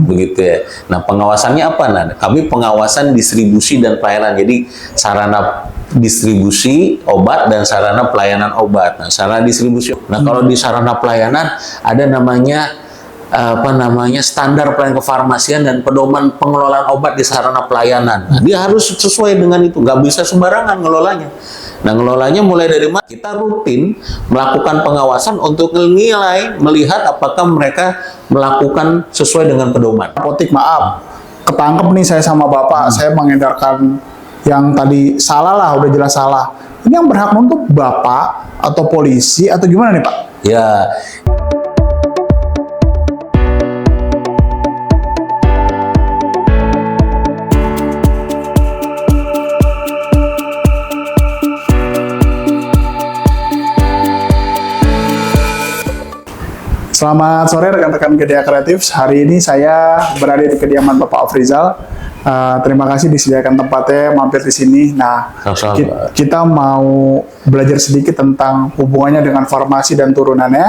begitu ya. Nah, pengawasannya apa? Nah, kami pengawasan distribusi dan pelayanan. Jadi sarana distribusi obat dan sarana pelayanan obat. Nah, sarana distribusi. Nah, kalau di sarana pelayanan ada namanya standar pelayanan kefarmasian dan pedoman pengelolaan obat di sarana pelayanan. Nah, dia harus sesuai dengan itu, nggak bisa sembarangan ngelolanya. Nah, ngelolanya mulai dari mana? Kita rutin melakukan pengawasan untuk menilai, melihat apakah mereka melakukan sesuai dengan pedoman. Apotik, maaf, ketangkep nih saya sama Bapak, saya mengedarkan yang tadi salah lah, udah jelas salah. Ini yang berhak untuk Bapak atau polisi atau gimana nih Pak? Ya. Selamat sore rekan-rekan Gedeya Kreatif. Hari ini saya berada di kediaman Bapak Afrizal. Terima kasih disediakan tempatnya mampir di sini. Nah, kita mau belajar sedikit tentang hubungannya dengan farmasi dan turunannya.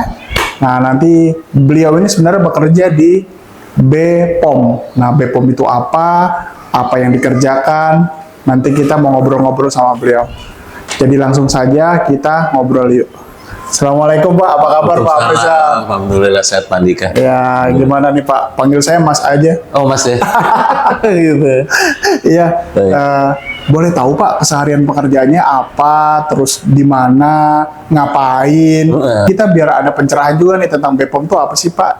Nah, nanti beliau ini sebenarnya bekerja di BPOM. Nah, BPOM itu apa yang dikerjakan. Nanti kita mau ngobrol-ngobrol sama beliau. Jadi langsung saja kita ngobrol yuk. Assalamualaikum Pak, apa kabar Pak Afrizal? Alhamdulillah sehat Pak Andika. Ya, gimana nih Pak? Panggil saya Mas aja. Oh Mas ya? Gitu. Iya. Boleh tahu Pak keseharian pekerjaannya apa, terus di mana, ngapain? Kita biar ada pencerahan juga nih tentang BPOM itu apa sih Pak?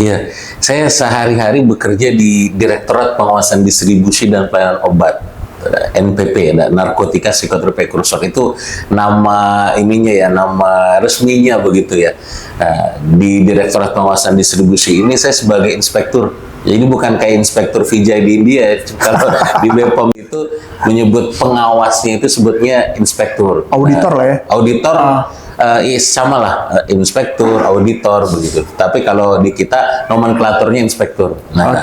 Iya, saya sehari-hari bekerja di Direktorat Pengawasan Distribusi dan Pelayanan Obat. NPP, narkotika psikotrop prekursor, itu nama ininya ya, nama resminya begitu ya. Nah, di Direktorat Pengawasan Distribusi ini saya sebagai inspektur. Jadi bukan kayak inspektur Vijay di India. Kalau di BPOM itu menyebut pengawasnya itu sebutnya inspektur. Auditor lah ya. Auditor. Sama lah, inspektur, auditor begitu. Tapi kalau di kita nomenklaturnya inspektur. Nah,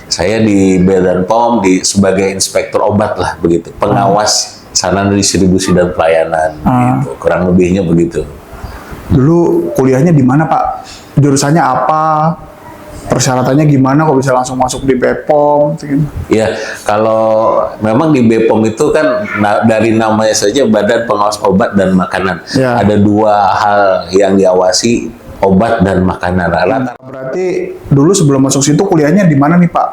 saya di Badan POM sebagai inspektur obat lah begitu, pengawas sarana distribusi dan pelayanan. Gitu. Kurang lebihnya begitu. Dulu kuliahnya di mana Pak? Jurusannya apa? Persyaratannya gimana kok bisa langsung masuk di BPOM? Ya, kalau memang di BPOM itu kan dari namanya saja Badan Pengawas Obat dan Makanan. Ya. Ada dua hal yang diawasi, obat dan makanan. Berarti dulu sebelum masuk situ kuliahnya di mana nih Pak?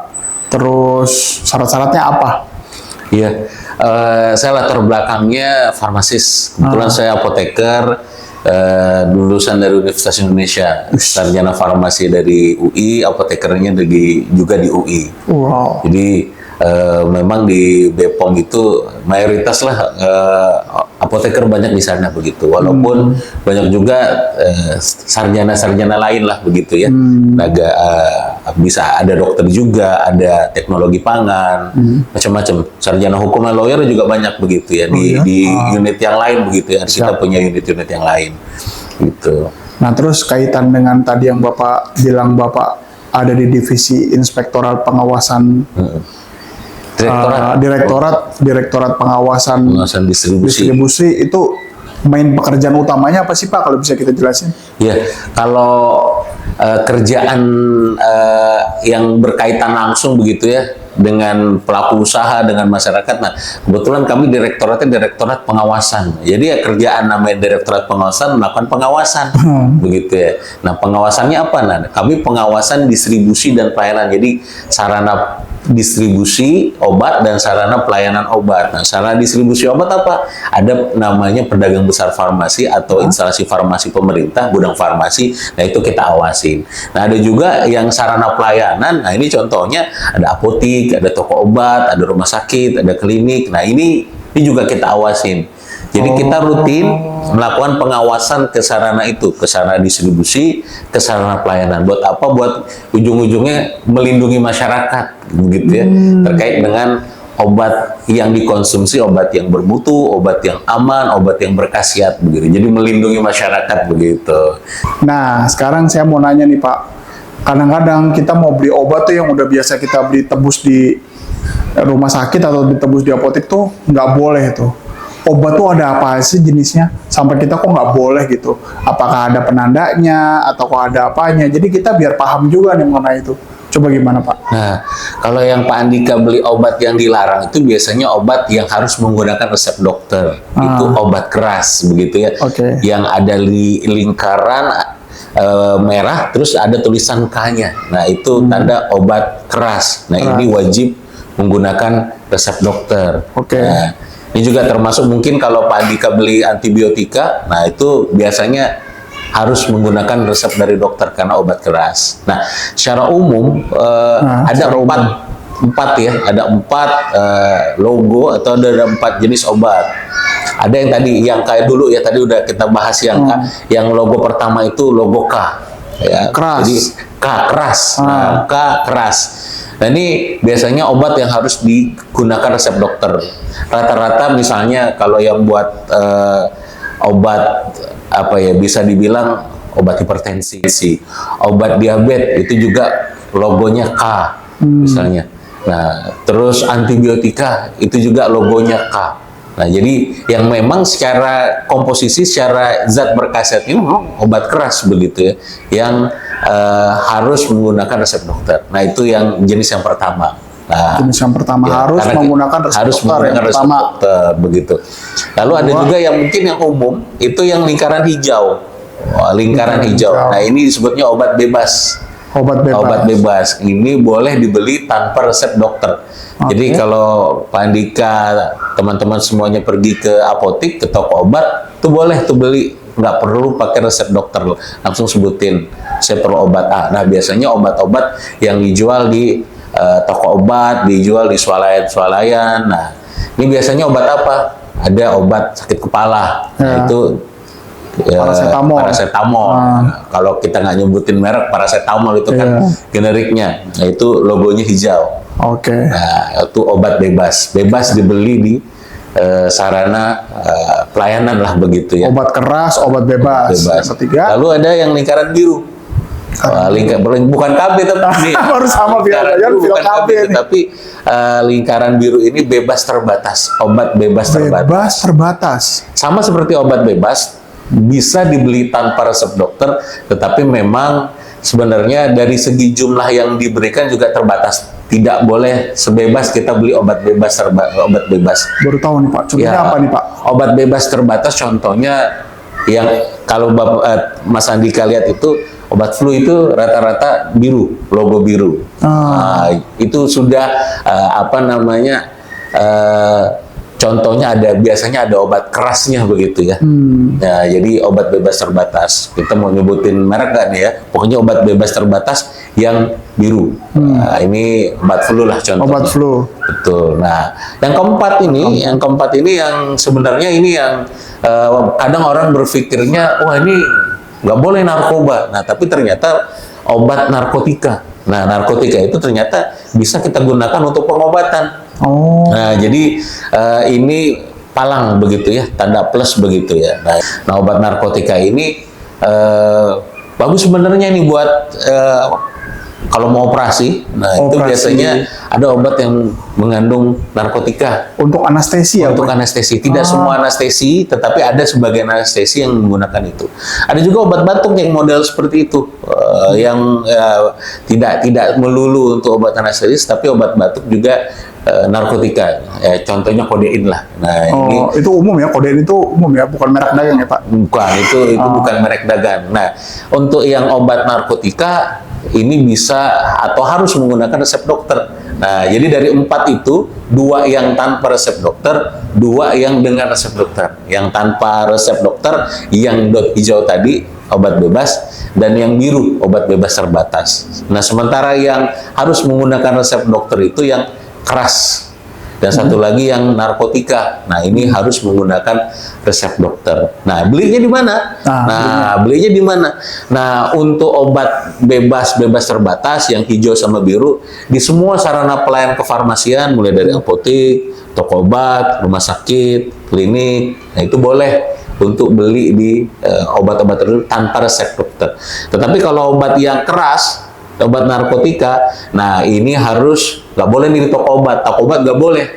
Terus syarat-syaratnya apa? Iya, saya latar belakangnya farmasis. Kebetulan saya apoteker. Lulusan dari Universitas Indonesia, sarjana farmasi dari UI, apotekernya juga di UI. Wow. Jadi memang di BPOM itu mayoritas lah apoteker banyak di sana begitu. Walaupun banyak juga sarjana-sarjana lain lah begitu ya. Bisa ada dokter juga, ada teknologi pangan, macam-macam. Sarjana hukum dan lawyer juga banyak begitu ya di unit yang lain begitu ya. Kita punya unit-unit yang lain gitu. Nah, terus kaitan dengan tadi yang Bapak bilang Bapak ada di divisi inspektoral pengawasan Direktorat Pengawasan distribusi itu main pekerjaan utamanya apa sih Pak, kalau bisa kita jelasin? Ya, kalau kerjaan yang berkaitan langsung begitu ya dengan pelaku usaha, dengan masyarakat. Nah, kebetulan kami direktorat pengawasan. Jadi ya kerjaan namanya Direktorat Pengawasan melakukan pengawasan begitu ya. Nah, pengawasannya apa? Nah, kami pengawasan distribusi dan pelayanan. Jadi sarana distribusi obat dan sarana pelayanan obat. Nah, sarana distribusi obat apa? Ada namanya pedagang besar farmasi atau instalasi farmasi pemerintah, gudang farmasi. Nah, itu kita awasin. Nah, ada juga yang sarana pelayanan. Nah, ini contohnya ada apotik, ada toko obat, ada rumah sakit, ada klinik. Nah, ini juga kita awasin. Jadi kita rutin melakukan pengawasan ke sarana itu, ke sarana distribusi, ke sarana pelayanan. Buat apa? Buat ujung-ujungnya melindungi masyarakat, begitu ya, terkait dengan obat yang dikonsumsi, obat yang bermutu, obat yang aman, obat yang berkhasiat, begitu. Jadi melindungi masyarakat begitu. Nah, sekarang saya mau nanya nih Pak, kadang-kadang kita mau beli obat tuh yang udah biasa kita beli tebus di rumah sakit atau ditebus di apotek tuh nggak boleh tuh. Obat tuh ada apa sih jenisnya? Sampai kita kok nggak boleh gitu? Apakah ada penandanya atau kok ada apanya? Jadi kita biar paham juga nih mengenai itu. Coba gimana Pak? Nah, kalau yang Pak Andika beli obat yang dilarang itu biasanya obat yang harus menggunakan resep dokter. Itu obat keras begitu ya. Oke. Yang ada lingkaran merah terus ada tulisan K-nya. Nah, itu tanda obat keras. Nah, ini wajib menggunakan resep dokter. Oke. Nah, ini juga termasuk mungkin kalau Pak Andika beli antibiotika, nah itu biasanya harus menggunakan resep dari dokter karena obat keras. Nah, secara umum ada empat ya, ada empat logo atau ada empat jenis obat. Ada yang tadi, yang kayak dulu ya tadi udah kita bahas yang logo pertama itu logo K, ya. Keras. Jadi K keras, K keras. Nah ini biasanya obat yang harus digunakan resep dokter. Rata-rata misalnya kalau yang buat obat apa ya bisa dibilang obat hipertensi, obat diabetes itu juga logonya K misalnya. Nah terus antibiotika itu juga logonya K. Nah jadi yang memang secara komposisi, secara zat berkhasiat ini obat keras begitu ya, yang harus menggunakan resep dokter. Nah itu yang jenis yang pertama. Nah, jenis yang pertama ya, harus menggunakan resep dokter yang pertama. Begitu. Lalu ada juga yang mungkin yang umum itu yang lingkaran hijau. Lingkaran hijau. Nah ini disebutnya obat bebas. Obat bebas. Ini boleh dibeli tanpa resep dokter. Jadi kalau Pak Andika, teman-teman semuanya pergi ke apotik, ke toko obat, tuh boleh tuh beli. Nggak perlu pakai resep dokter, langsung sebutin saya perlu obat A. Nah biasanya obat-obat yang dijual di toko obat, dijual di swalayan-swalayan. Nah ini biasanya obat apa? Ada obat sakit kepala, nah, itu paracetamol. Kalau kita nggak nyebutin merek, paracetamol itu kan generiknya. Nah itu logonya hijau. Nah itu obat bebas dibeli di sarana pelayanan lah begitu ya. Obat keras, obat bebas. Yang ketiga. Lalu ada yang lingkaran biru. Bukan KB tapi baru sama bukan KB tapi lingkaran biru ini bebas terbatas, obat bebas terbatas. Sama seperti obat bebas bisa dibeli tanpa resep dokter, tetapi memang sebenarnya dari segi jumlah yang diberikan juga terbatas. Tidak boleh sebebas kita beli obat bebas. Baru tahu nih Pak. Contohnya apa nih Pak? Obat bebas terbatas contohnya yang kalau Mas Andika lihat itu obat flu itu rata-rata biru, logo biru. Nah, itu sudah contohnya biasanya ada obat kerasnya begitu ya. Nah, jadi obat bebas terbatas. Kita mau nyebutin merek nggak nih ya? Pokoknya obat bebas terbatas yang biru. Nah, ini obat flu lah contohnya. Obat flu. Betul. Nah, yang keempat ini yang sebenarnya ini yang kadang orang berpikirnya, wah ini nggak boleh narkoba. Nah, tapi ternyata obat narkotika. Nah, narkotika itu ternyata bisa kita gunakan untuk pengobatan. Nah, jadi ini palang begitu ya, tanda plus begitu ya. Nah obat narkotika ini bagus sebenarnya nih buat kalau mau operasi. Nah itu biasanya ada obat yang mengandung narkotika. Untuk anestesi ya? Untuk anestesi. Tidak semua anestesi, tetapi ada sebagian anestesi yang menggunakan itu. Ada juga obat batuk yang model seperti itu, yang tidak melulu untuk obat anestesi, tapi obat batuk juga narkotika, contohnya kodein lah. Nah, ini itu umum ya, kodein itu umum ya, bukan merek dagang ya Pak? Bukan, itu bukan merek dagang. Nah, untuk yang obat narkotika ini bisa atau harus menggunakan resep dokter. Nah, jadi dari 4 itu 2 yang tanpa resep dokter, 2 yang dengan resep dokter. Yang tanpa resep dokter, yang dot hijau tadi obat bebas, dan yang biru obat bebas terbatas. Nah, sementara yang harus menggunakan resep dokter itu yang keras, dan satu lagi yang narkotika. Nah ini harus menggunakan resep dokter. Nah belinya di mana? Belinya di mana? Nah untuk obat bebas terbatas yang hijau sama biru di semua sarana pelayanan kefarmasian, mulai dari apotik, toko obat, rumah sakit, klinik. Nah itu boleh untuk beli di obat-obat tertentu tanpa resep dokter. Tetapi kalau obat yang keras, obat narkotika, nah ini harus nggak boleh nih di toko obat nggak boleh.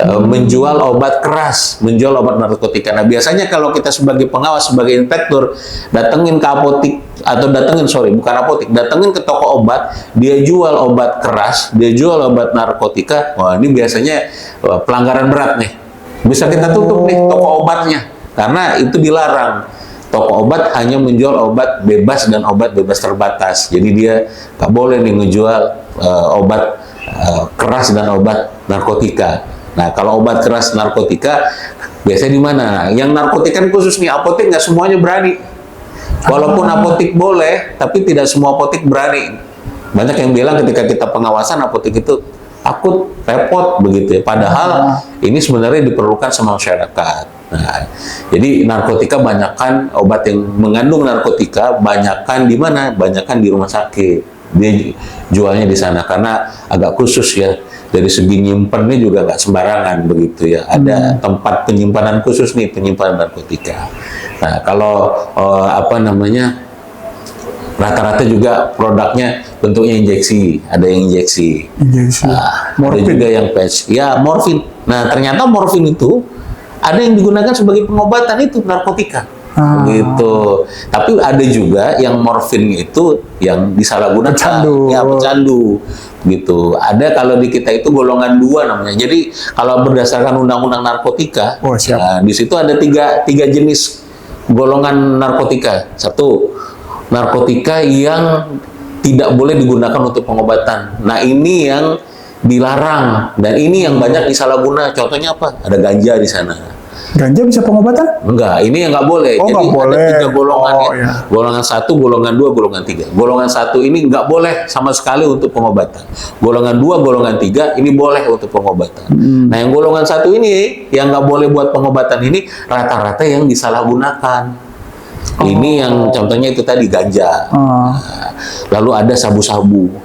menjual obat keras, menjual obat narkotika. Nah, biasanya kalau kita sebagai pengawas, sebagai inspektur, datengin ke apotik atau datengin ke toko obat, dia jual obat keras, dia jual obat narkotika. Wah, ini biasanya pelanggaran berat nih. Bisa kita tutup nih toko obatnya, karena itu dilarang. Toko obat hanya menjual obat bebas dan obat bebas terbatas. Jadi dia nggak boleh nih ngejual obat keras dan obat narkotika. Nah, kalau obat keras narkotika biasanya di mana? Yang narkotika khusus nih, apotek nggak semuanya berani. Walaupun apotek boleh, tapi tidak semua apotek berani. Banyak yang bilang ketika kita pengawasan apotek itu takut, repot begitu ya. Padahal ini sebenarnya diperlukan sama masyarakat. Nah, jadi narkotika banyakkan obat yang mengandung narkotika, banyakkan di mana? Banyakkan di rumah sakit. Dia jualnya di sana karena agak khusus ya. Dari segi nyimpennya juga nggak sembarangan begitu ya. Ada tempat penyimpanan khusus nih, penyimpanan narkotika. Nah, kalau rata-rata juga produknya bentuknya injeksi, ada yang injeksi. Nah, ada juga yang patch. Ya, morfin. Nah, ternyata morfin itu ada yang digunakan sebagai pengobatan itu narkotika. Gitu. Tapi ada juga yang morfin itu yang disalahgunakan, pecandu. Gitu. Ada kalau di kita itu golongan 2 namanya. Jadi kalau berdasarkan undang-undang narkotika, nah, di situ ada tiga jenis golongan narkotika. Satu, narkotika yang tidak boleh digunakan untuk pengobatan. Nah, ini yang dilarang dan ini yang banyak disalahguna. Contohnya apa? Ada ganja di sana. Ganja bisa pengobatan? Enggak, ini yang nggak boleh. Oh, jadi ada 3 golongan ya. Iya. Golongan 1, golongan 2, golongan 3. Golongan 1 ini nggak boleh sama sekali untuk pengobatan. Golongan 2, golongan 3 ini boleh untuk pengobatan. Nah, yang golongan 1 ini yang nggak boleh buat pengobatan ini rata-rata yang disalahgunakan. Ini yang contohnya itu tadi ganja. Nah, lalu ada sabu-sabu.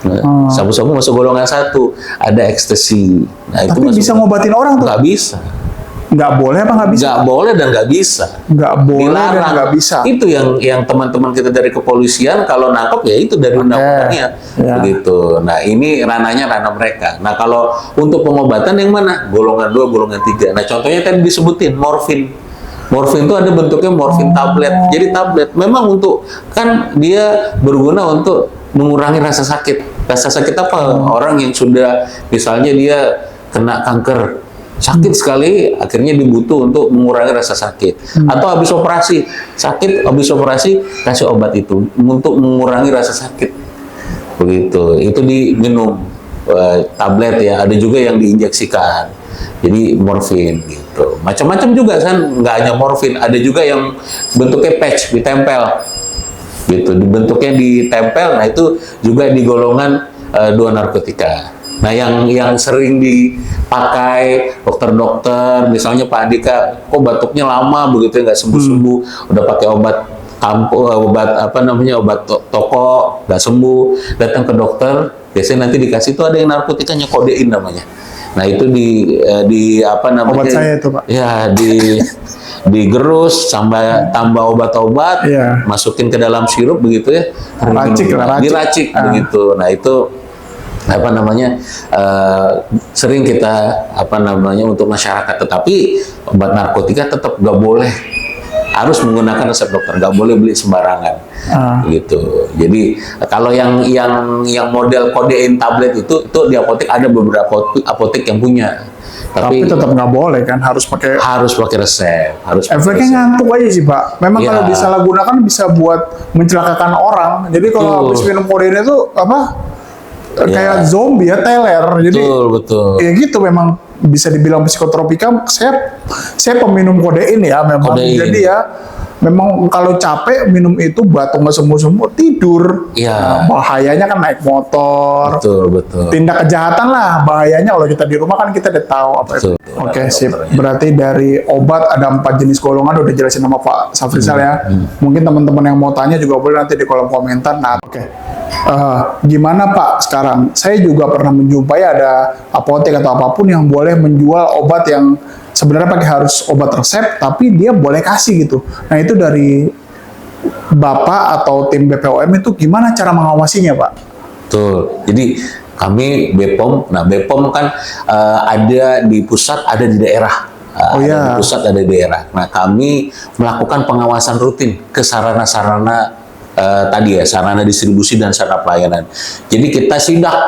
Nah, sabu-sabu masuk golongan 1. Ada ekstasi. Nah, itu tapi bisa ngobatin orang tuh? Nggak bisa. Nggak boleh apa nggak bisa? Nggak boleh dan nggak bisa. Nggak boleh dilarang. dan nggak bisa. Itu yang teman-teman kita dari kepolisian kalau nangkep ya itu dari undang-undangnya. Ya. Begitu. Nah, ini ranahnya ranah mereka. Nah, kalau untuk pengobatan yang mana? Golongan 2, golongan 3. Nah, contohnya tadi disebutin morfin. Morfin itu ada bentuknya morfin tablet. Jadi tablet memang untuk kan dia berguna untuk mengurangi rasa sakit. Rasa sakit apa? Orang yang sudah misalnya dia kena kanker sakit sekali, akhirnya dibutuh untuk mengurangi rasa sakit. Atau habis operasi, sakit habis operasi, kasih obat itu untuk mengurangi rasa sakit. Begitu. Itu diminum tablet ya. Ada juga yang diinjeksikan. Jadi morfin gitu. Macam-macam juga kan, nggak hanya morfin. Ada juga yang bentuknya patch, ditempel. Gitu. Bentuknya ditempel. Nah, itu juga di golongan 2 narkotika. Nah, yang sering dipakai dokter-dokter, misalnya Pak Andika, kok batuknya lama begitu nggak sembuh-sembuh, udah pakai obat obat toko nggak sembuh, datang ke dokter, biasanya nanti dikasih itu ada yang narkotikanya kodein namanya. Nah, itu obat saya itu, Pak. Ya, digerus tambah obat-obat, masukin ke dalam sirup begitu ya, diracik begitu. Nah, itu sering kita untuk masyarakat, tetapi obat narkotika tetap nggak boleh, harus menggunakan resep dokter, nggak boleh beli sembarangan gitu. Jadi kalau yang model kodein tablet itu di apotek ada beberapa apotek yang punya, tapi tetap nggak boleh kan, harus pakai resep. Efeknya ngantuk aja sih, Pak. Memang kalau disalahgunakan bisa buat mencelakakan orang. Jadi kalau habis minum kodein itu kayak zombie ya, teler. Jadi betul. Ya gitu, memang bisa dibilang psikotropika. Saya peminum kodein ya memang. Jadi ya memang kalau capek minum itu batuk nggak sembuh-sembuh, tidur. Nah, bahayanya kan naik motor. Betul. Tindak kejahatan lah bahayanya. Kalau kita di rumah kan kita udah tahu apa itu. Oke, sip. Berarti dari obat ada 4 jenis golongan, udah jelasin sama Pak Safrizal ya. Mungkin teman-teman yang mau tanya juga boleh nanti di kolom komentar. Nah, gimana Pak sekarang? Saya juga pernah menjumpai ada apotek atau apapun yang boleh menjual obat yang sebenarnya pakai harus obat resep, tapi dia boleh kasih gitu. Nah, itu dari Bapak atau tim BPOM itu gimana cara mengawasinya, Pak? Betul. Jadi kami BPOM. Nah, BPOM kan ada di pusat, ada di daerah. Ada di pusat, ada di daerah. Nah, kami melakukan pengawasan rutin ke sarana-sarana tadi ya, sarana distribusi dan sarana pelayanan. Jadi kita sidak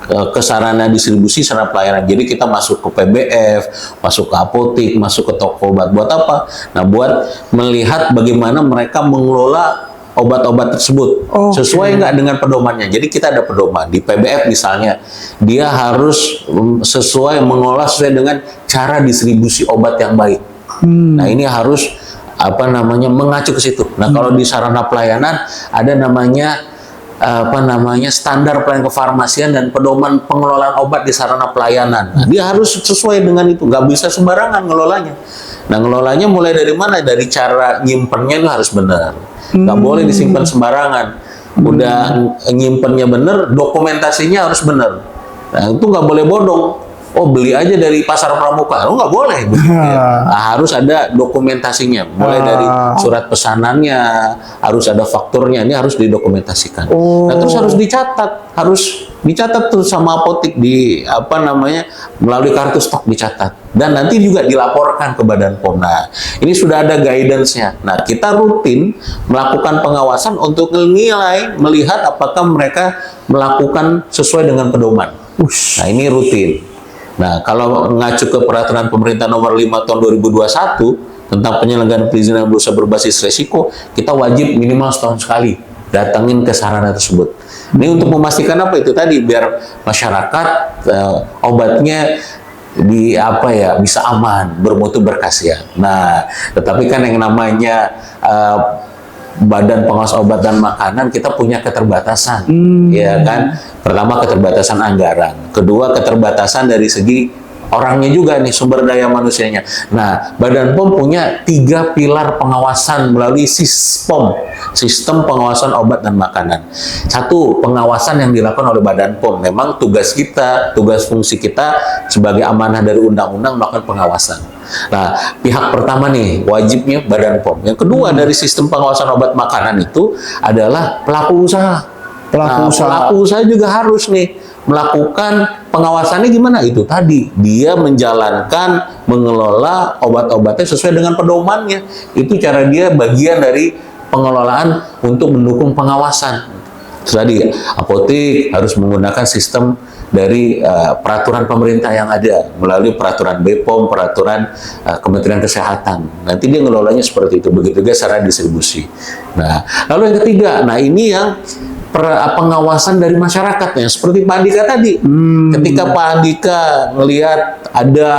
ke sarana distribusi, sarana pelayanan. Jadi kita masuk ke PBF, masuk ke apotik, masuk ke toko obat. Buat apa? Nah, buat melihat bagaimana mereka mengelola obat-obat tersebut sesuai nggak dengan pedomannya. Jadi kita ada pedoman di PBF misalnya, dia harus sesuai mengolah sesuai dengan cara distribusi obat yang baik. Nah, ini harus mengacu ke situ. Nah, kalau di sarana pelayanan ada namanya standar pelayanan kefarmasian dan pedoman pengelolaan obat di sarana pelayanan. Nah, dia harus sesuai dengan itu, nggak bisa sembarangan ngelolanya. Nah, ngelolanya mulai dari mana? Dari cara nyimpennya itu harus benar. Nggak boleh disimpan sembarangan. Udah nyimpennya benar, dokumentasinya harus benar. Nah, itu nggak boleh bodong. Oh, beli aja dari pasar pramuka, nggak boleh. Nah, harus ada dokumentasinya, mulai dari surat pesanannya, harus ada fakturnya, ini harus didokumentasikan. Nah, terus harus dicatat tuh sama apotik melalui kartu stok dicatat, dan nanti juga dilaporkan ke Badan POM. Nah, ini sudah ada guidance-nya. Nah, kita rutin melakukan pengawasan untuk menilai, melihat apakah mereka melakukan sesuai dengan pedoman. Nah, ini rutin. Nah, kalau mengacu ke peraturan pemerintah nomor 5 tahun 2021 tentang penyelenggaraan perizinan berusaha berbasis resiko, kita wajib minimal setahun sekali datangin ke sarana tersebut. Ini untuk memastikan apa itu tadi, biar masyarakat obatnya bisa aman, bermutu, berkhasiat. Nah, tetapi kan yang namanya Badan Pengawas Obat dan Makanan, kita punya keterbatasan, ya kan? Pertama, keterbatasan anggaran. Kedua, keterbatasan dari segi orangnya juga nih, sumber daya manusianya. Nah, Badan POM punya 3 pilar pengawasan melalui SISPOM, Sistem Pengawasan Obat dan Makanan. 1, pengawasan yang dilakukan oleh Badan POM. Memang tugas fungsi kita sebagai amanah dari undang-undang melakukan pengawasan. Nah, pihak pertama nih, wajibnya Badan POM. Yang kedua dari sistem pengawasan obat makanan itu adalah pelaku usaha. Pelaku usaha juga harus nih melakukan pengawasannya gimana? Itu tadi, dia menjalankan, mengelola obat-obatnya sesuai dengan pedomannya. Itu cara dia bagian dari pengelolaan untuk mendukung pengawasan. Tadi, apotik harus menggunakan sistem dari peraturan pemerintah yang ada melalui peraturan BPOM, peraturan Kementerian Kesehatan. Nanti dia ngelolanya seperti itu. Begitu juga secara distribusi. Nah, lalu yang ketiga, nah ini yang pengawasan dari masyarakatnya, seperti Pak Andika tadi. Ketika Pak Andika melihat ada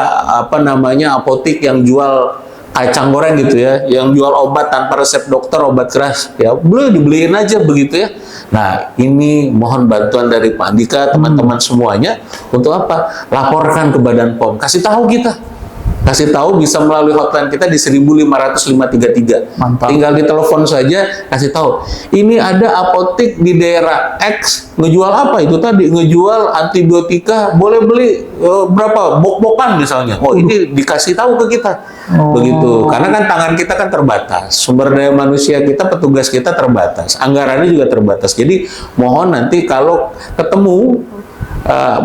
apotik yang jual kacang goreng gitu ya, yang jual obat tanpa resep dokter, obat keras, ya boleh dibeliin aja begitu ya. Nah, ini mohon bantuan dari Pak Andika, teman-teman semuanya, untuk apa? Laporkan ke Badan POM, kasih tahu kita. Kasih tahu bisa melalui hotline kita di 15533. Mantap. Tinggal ditelepon saja, kasih tahu. Ini ada apotik di daerah X ngejual apa itu tadi? Ngejual antibiotika, boleh beli berapa? Bok-bokan misalnya. Oh, ini dikasih tahu ke kita. Begitu. Karena kan tangan kita kan terbatas. Sumber daya manusia kita, petugas kita terbatas. Anggarannya juga terbatas. Jadi mohon nanti kalau ketemu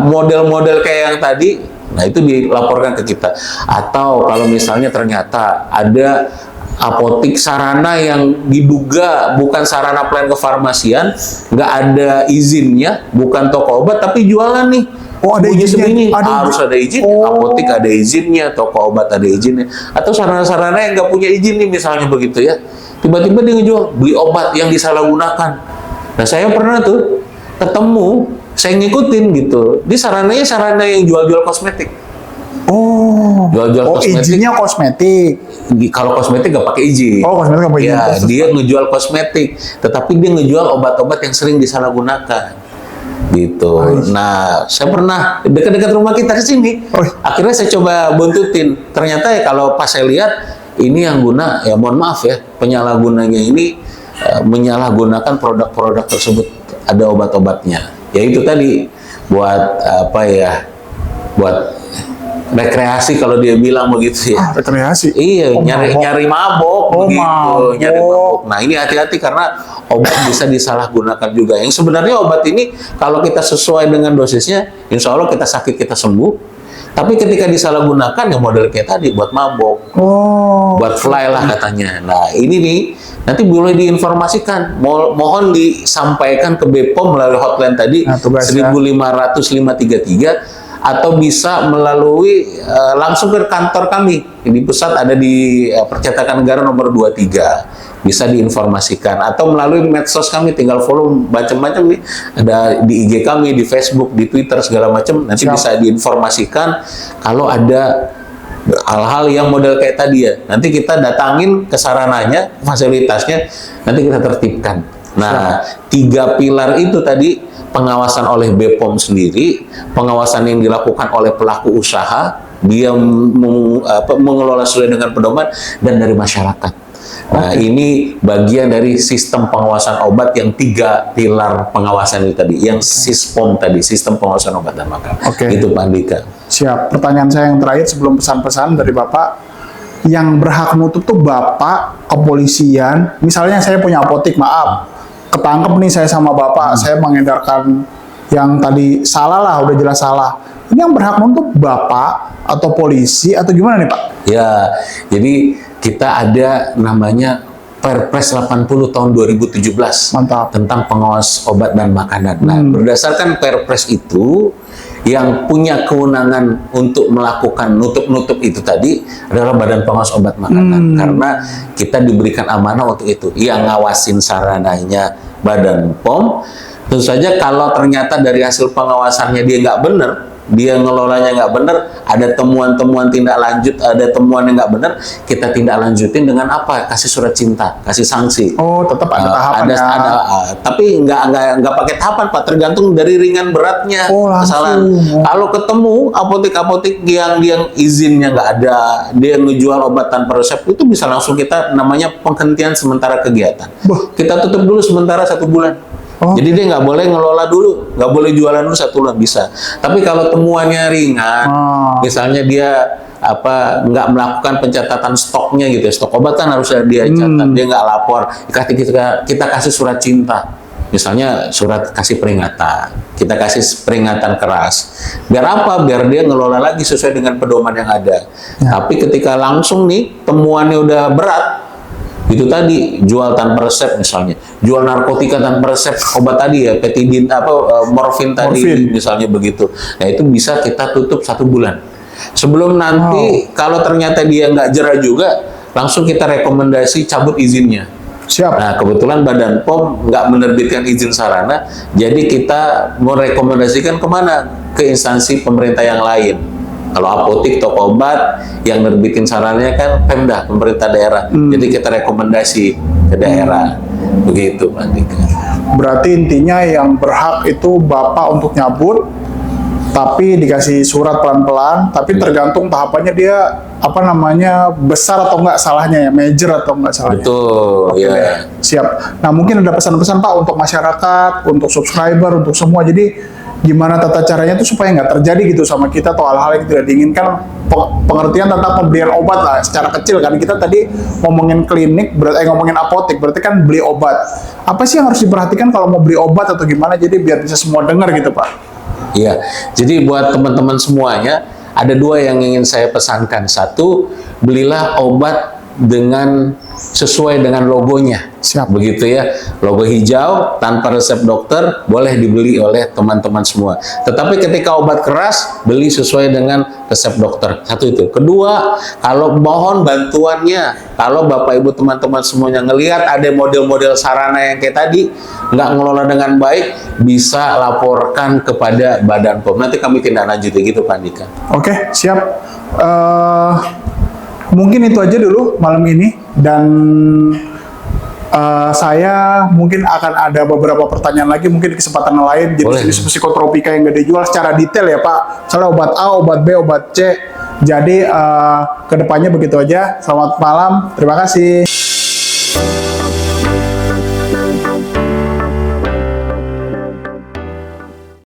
model-model kayak yang tadi, nah itu dilaporkan ke kita. Atau kalau misalnya ternyata ada apotik sarana yang diduga bukan sarana pelayanan kefarmasian, nggak ada izinnya, bukan toko obat tapi jualan nih. Oh, ada izinnya? Harus ada izin. Apotik ada izinnya, toko obat ada izinnya. Atau sarana-sarana yang nggak punya izin nih misalnya begitu ya. Tiba-tiba dia ngejual, beli obat yang disalahgunakan. Nah, saya pernah tuh ketemu, saya ngikutin gitu. Di sarananya sarana yang jual-jual kosmetik. Jual-jual kosmetik. Izinnya kosmetik. Kalau kosmetik nggak pakai izin. Kosmetik nggak pakai izin. Ya, dia ngejual kosmetik, tetapi dia ngejual obat-obat yang sering disalahgunakan. Gitu. Nah, saya pernah dekat-dekat rumah kita di sini. Akhirnya saya coba buntutin. Ternyata ya kalau pas saya lihat ini yang guna, ya mohon maaf ya, penyalahgunanya ini menyalahgunakan produk-produk tersebut, ada obat-obatnya. Ya itu tadi buat buat rekreasi kalau dia bilang begitu ya. Rekreasi. Iya, Oh, nyari mabok Oh, begitu, mabok. nyari mabok. Nah, ini hati-hati karena obat bisa disalahgunakan juga. Yang sebenarnya obat ini kalau kita sesuai dengan dosisnya, insya Allah kita sakit kita sembuh. Tapi ketika disalahgunakan ya model kayak tadi buat mabok, buat fly lah katanya. Nah, ini nih nanti boleh diinformasikan, mohon disampaikan ke BPOM melalui hotline tadi 1.500.533 atau bisa melalui langsung ke kantor kami di pusat ada di Percetakan Negara nomor 23. Bisa diinformasikan atau melalui medsos kami, tinggal follow macam-macam nih, ada di IG kami, di Facebook, di Twitter segala macam, nanti bisa diinformasikan kalau ada hal-hal yang model kayak tadi ya. Nanti kita datangin ke sarananya, fasilitasnya, nanti kita tertibkan. Nah, 3 pilar itu tadi, pengawasan oleh BPOM sendiri, pengawasan yang dilakukan oleh pelaku usaha, dia mengelola sesuai dengan pedoman, dan dari masyarakat. Nah, ini bagian dari sistem pengawasan obat yang 3 pilar pengawasan itu tadi, yang SISPOM tadi, sistem pengawasan obat dan makanan. Itu Pak Andika. Siap. Pertanyaan saya yang terakhir sebelum pesan-pesan dari Bapak, yang berhak nutup tuh Bapak, kepolisian. Misalnya saya punya apotik, maaf, ketangkep nih saya sama Bapak, saya mengedarkan yang tadi salah lah, udah jelas salah. Ini yang berhak nutup Bapak atau polisi atau gimana nih Pak? Ya, jadi kita ada namanya Perpres 80 tahun 2017. Mantap. Tentang pengawas obat dan makanan. Nah, berdasarkan Perpres itu, yang punya kewenangan untuk melakukan nutup-nutup itu tadi adalah Badan Pengawas Obat Makanan. Karena kita diberikan amanah untuk itu. Yang ngawasin sarananya Badan POM. Tentu saja kalau ternyata dari hasil pengawasannya dia nggak benar, dia ngelolanya nggak benar, ada temuan-temuan tindak lanjut, ada temuan yang nggak benar, kita tindak lanjutin dengan apa? Kasih surat cinta, kasih sanksi. Oh, tetap ada tahapannya. Tapi nggak pakai tahapan Pak, tergantung dari ringan beratnya kesalahan. Kalau ketemu apotek-apotek yang izinnya nggak ada, dia ngejual obat tanpa resep, itu bisa langsung kita namanya penghentian sementara kegiatan. Kita tutup dulu sementara 1 bulan. Jadi dia nggak boleh ngelola dulu, nggak boleh jualan dulu 1 bulan, bisa. Tapi kalau temuannya ringan, misalnya dia nggak melakukan pencatatan stoknya gitu, stok obat kan harus dia catat, dia nggak lapor, kita kasih surat cinta, misalnya surat kasih peringatan, kita kasih peringatan keras. Biar apa? Biar dia ngelola lagi sesuai dengan pedoman yang ada. Tapi ketika langsung nih temuannya udah berat, itu tadi jual tanpa resep misalnya, jual narkotika tanpa resep, obat tadi ya, petidin morfin tadi misalnya begitu. Nah, itu bisa kita tutup 1 bulan. Sebelum nanti kalau ternyata dia nggak jerah juga, langsung kita rekomendasi cabut izinnya. Siap. Nah, kebetulan Badan POM nggak menerbitkan izin sarana, jadi kita merekomendasikan kemana? Ke instansi pemerintah yang lain. Kalau apotik, toko obat, yang nerbitin sarannya kan Pemda, pemerintah daerah. Jadi kita rekomendasi ke daerah. Begitu, Pak Andika. Berarti intinya yang berhak itu Bapak untuk nyabut, tapi dikasih surat pelan-pelan, tapi tergantung tahapannya dia besar atau enggak salahnya ya, major atau enggak salahnya. Betul, ya. Siap. Nah, mungkin ada pesan-pesan Pak untuk masyarakat, untuk subscriber, untuk semua. Jadi gimana tata caranya tuh supaya nggak terjadi gitu sama kita atau hal-hal yang tidak diinginkan, pengertian tentang pembelian obat lah secara kecil kan. Kita tadi ngomongin klinik, ngomongin apotek, berarti kan beli obat. Apa sih yang harus diperhatikan kalau mau beli obat atau gimana, jadi biar bisa semua dengar gitu Pak? Iya, jadi buat teman-teman semuanya, ada 2 yang ingin saya pesankan. 1, belilah obat dengan sesuai dengan logonya. Siap. Begitu ya, logo hijau tanpa resep dokter boleh dibeli oleh teman-teman semua. Tetapi ketika obat keras, beli sesuai dengan resep dokter. 1 itu. Kedua, kalau mohon bantuannya, kalau Bapak Ibu teman-teman semuanya ngelihat ada model-model sarana yang kayak tadi nggak ngelola dengan baik, bisa laporkan kepada Badan POM. Nanti kami tindak lanjuti gitu Pak Andika. Oke, siap. Mungkin itu aja dulu malam ini, dan saya mungkin akan ada beberapa pertanyaan lagi, mungkin di kesempatan lain, jenis-jenis psikotropika yang gak dijual secara detail ya Pak. Misalnya obat A, obat B, obat C. Jadi kedepannya begitu aja. Selamat malam, terima kasih.